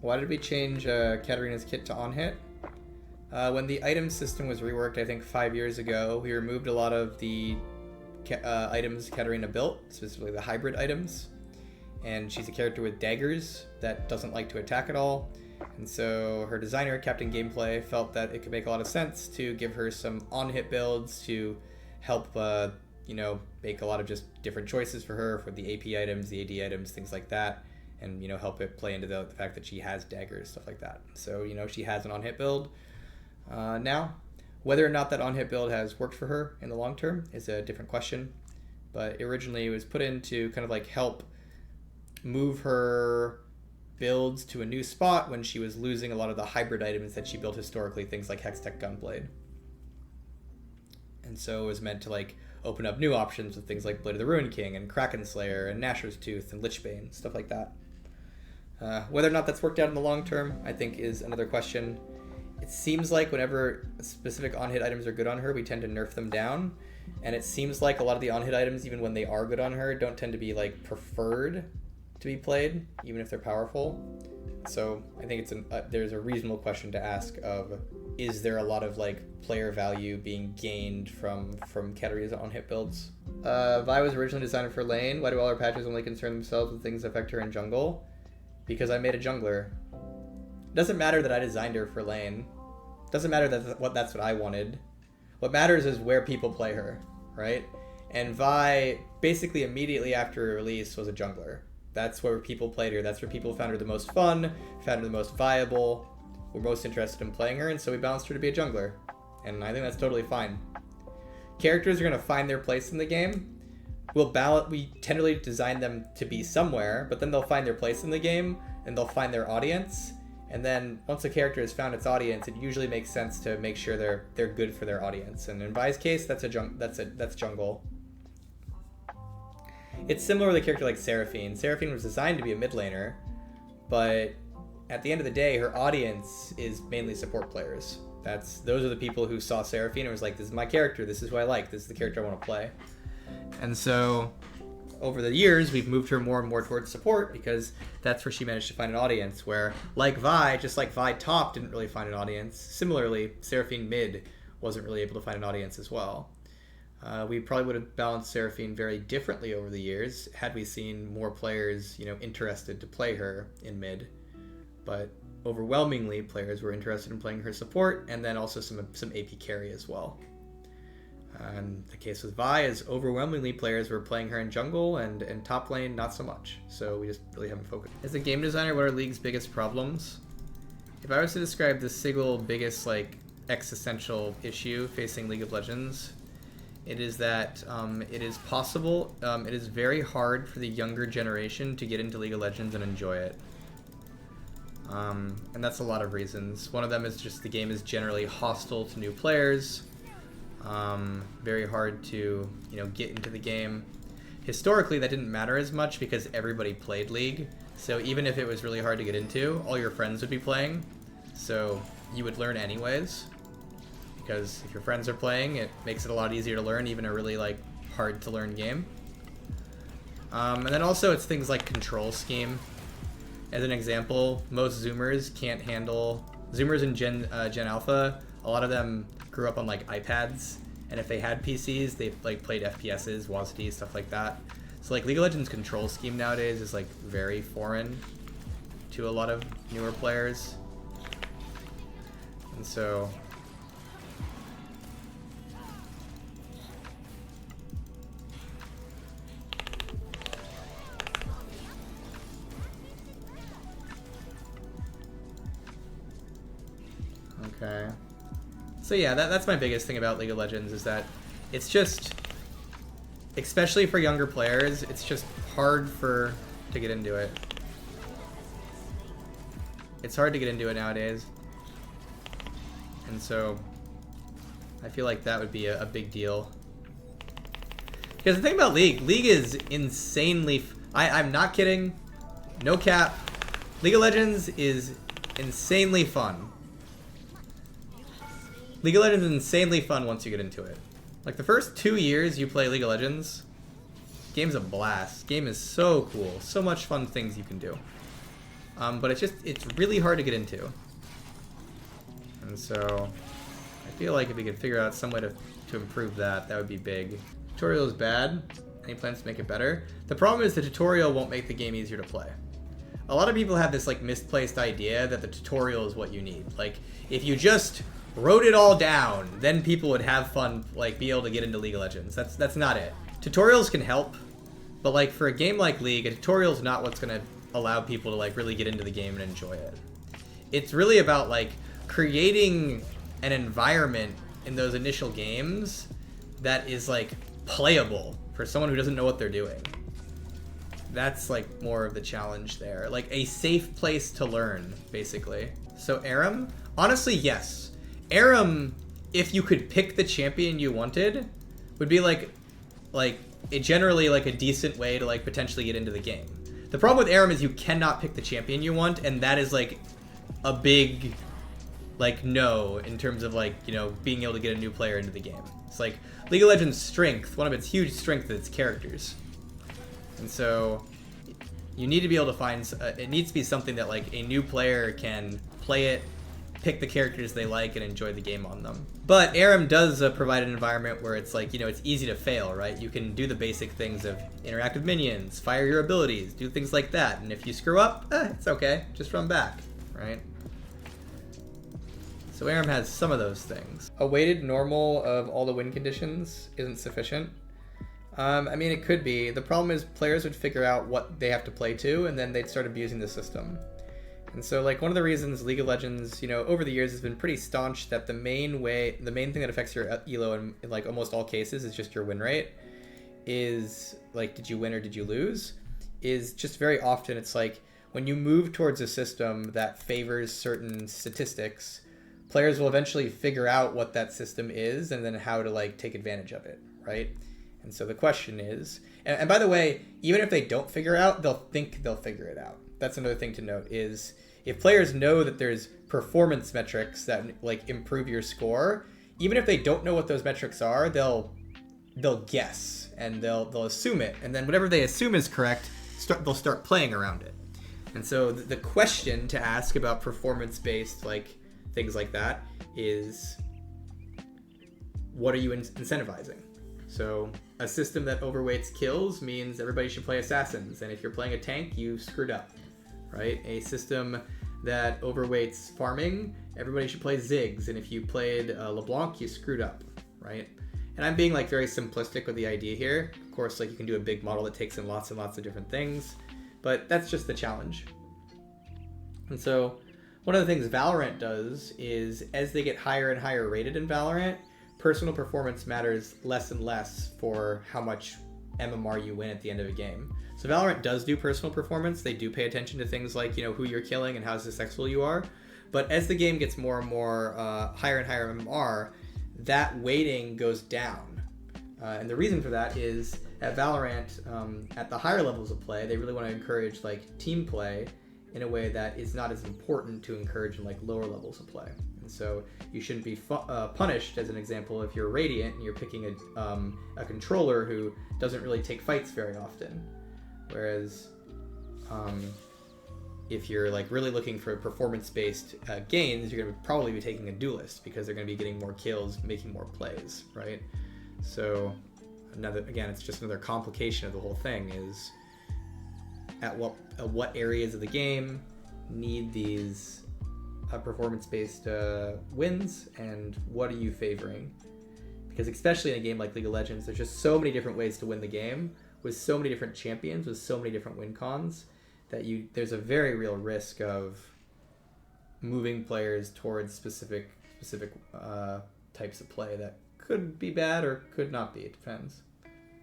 Why did we change Katarina's kit to On Hit? When the item system was reworked, I think 5 years ago, we removed a lot of the items Katarina built, specifically the hybrid items. And she's a character with daggers that doesn't like to attack at all. And so her designer, Captain Gameplay, felt that it could make a lot of sense to give her some on-hit builds to help, make a lot of just different choices for her for the AP items, the AD items, things like that. And, help it play into the fact that she has daggers, stuff like that. So, she has an on-hit build now. Whether or not that on-hit build has worked for her in the long term is a different question. But originally it was put in to kind of like help move her builds to a new spot when she was losing a lot of the hybrid items that she built historically, things like Hextech Gunblade. And so it was meant to like open up new options with things like Blade of the Ruin King and Kraken Slayer and Nashor's Tooth and Lichbane, stuff like that. Whether or not that's worked out in the long term, I think is another question. It seems like whenever specific on-hit items are good on her, we tend to nerf them down. And it seems like a lot of the on-hit items, even when they are good on her, don't tend to be like preferred to be played, even if they're powerful. So I think there's a reasonable question to ask of, is there a lot of like player value being gained from Katarina's on-hit builds? Vi was originally designed for lane. Why do all our patches only concern themselves with things that affect her in jungle? Because I made a jungler. It doesn't matter that I designed her for lane. It doesn't matter that's what I wanted. What matters is where people play her, right? And Vi, basically immediately after her release, was a jungler. That's where people played her. That's where people found her the most fun, found her the most viable, were most interested in playing her, and so we balanced her to be a jungler. And I think that's totally fine. Characters are going to find their place in the game. We tenderly design them to be somewhere, but then they'll find their place in the game, and they'll find their audience. And then once a character has found its audience, it usually makes sense to make sure they're good for their audience. And in Vi's case, that's jungle. It's similar with a character like Seraphine. Seraphine was designed to be a mid laner, but at the end of the day, her audience is mainly support players. Those are the people who saw Seraphine and was like, this is my character, this is who I like, this is the character I want to play. And so over the years, we've moved her more and more towards support because that's where she managed to find an audience, where like Vi, just like Vi top didn't really find an audience, similarly, Seraphine mid wasn't really able to find an audience as well. We probably would have balanced Seraphine very differently over the years had we seen more players, interested to play her in mid. But overwhelmingly, players were interested in playing her support, and then also some AP carry as well. And the case with Vi is overwhelmingly players were playing her in jungle and top lane, not so much. So we just really haven't focused. As a game designer, what are League's biggest problems? If I was to describe the single biggest existential issue facing League of Legends, it is that it is possible, it is very hard for the younger generation to get into League of Legends and enjoy it. And that's a lot of reasons. One of them is just the game is generally hostile to new players. Very hard to, get into the game. Historically, that didn't matter as much because everybody played League. So even if it was really hard to get into, all your friends would be playing. So you would learn anyways. Because if your friends are playing, it makes it a lot easier to learn, even a really hard to learn game. And then also it's things like control scheme. As an example, most Zoomers can't handle... Zoomers in Gen Alpha, a lot of them grew up on iPads, and if they had PCs, they played FPSs, WASD, stuff like that. So League of Legends control scheme nowadays is very foreign to a lot of newer players. And so... Okay. So yeah, that's my biggest thing about League of Legends is that it's just, especially for younger players, it's just hard to get into it. It's hard to get into it nowadays. And so I feel like that would be a big deal. Because the thing about League is insanely... I'm not kidding. No cap. League of Legends is insanely fun. League of Legends is insanely fun once you get into it. The first 2 years you play League of Legends, game's a blast. Game is so cool. So much fun things you can do. But it's really hard to get into. And so I feel like if we could figure out some way to improve that, that would be big. Tutorial is bad. Any plans to make it better? The problem is the tutorial won't make the game easier to play. A lot of people have this like misplaced idea that the tutorial is what you need. Like if you just wrote it all down, then people would have fun, like be able to get into League of Legends. That's not it. Tutorials can help, but like for a game like League, a tutorial is not what's gonna allow people to like really get into the game and enjoy it. It's really about like creating an environment in those initial games that is like playable for someone who doesn't know what they're doing. That's like more of the challenge there. Like a safe place to learn, basically. So Aram, honestly, yes. Aram, if you could pick the champion you wanted, would be like generally like a decent way to like potentially get into the game. The problem with Aram is you cannot pick the champion you want, and that is like a big like no in terms of like, you know, being able to get a new player into the game. It's like League of Legends' strength, one of its huge strengths is its characters. And so you need to be able to find, it needs to be something that like a new player can play it, pick the characters they like, and enjoy the game on them. But Aram does provide an environment where it's like, you know, it's easy to fail, right? You can do the basic things of interact with minions, fire your abilities, do things like that. And if you screw up, it's okay, just run back, right? So Aram has some of those things. A weighted normal of all the win conditions isn't sufficient. I mean, it could be. The problem is players would figure out what they have to play to, and then they'd start abusing the system. And so, like, one of the reasons League of Legends, you know, over the years has been pretty staunch that the main thing that affects your elo in like almost all cases is just your win rate. Is like, did you win or did you lose? Is just very often it's like when you move towards a system that favors certain statistics, players will eventually figure out what that system is and then how to like take advantage of it, right? And so the question is, and by the way, even if they don't figure it out, they'll think they'll figure it out. That's another thing to note is if players know that there's performance metrics that like improve your score, even if they don't know what those metrics are, they'll guess and they'll assume it. And then whatever they assume is correct, they'll start playing around it. And so the question to ask about performance-based like things like that is, what are you incentivizing? So a system that overweights kills means everybody should play assassins, and if you're playing a tank, you screwed up, right? A system that overweights farming, everybody should play Ziggs, and if you played LeBlanc, you screwed up, right? And I'm being like very simplistic with the idea here. Of course, like you can do a big model that takes in lots and lots of different things, but that's just the challenge. And so one of the things Valorant does is as they get higher and higher rated in Valorant, personal performance matters less and less for how much MMR you win at the end of a game. So Valorant does do personal performance. They do pay attention to things like, you know, who you're killing and how successful you are. But as the game gets more and more higher and higher MMR, that weighting goes down. And the reason for that is at Valorant, at the higher levels of play, they really want to encourage like team play in a way that is not as important to encourage in like lower levels of play. And so you shouldn't be punished, as an example, if you're Radiant and you're picking a controller who doesn't really take fights very often. Whereas if you're like really looking for performance-based gains, you're going to probably be taking a duelist because they're going to be getting more kills, making more plays, right? So again, it's just another complication of the whole thing is at what areas of the game need these performance-based wins, and what are you favoring? Because especially in a game like League of Legends, there's just so many different ways to win the game with so many different champions, with so many different win cons, that there's a very real risk of moving players towards specific types of play that could be bad or could not be. It depends.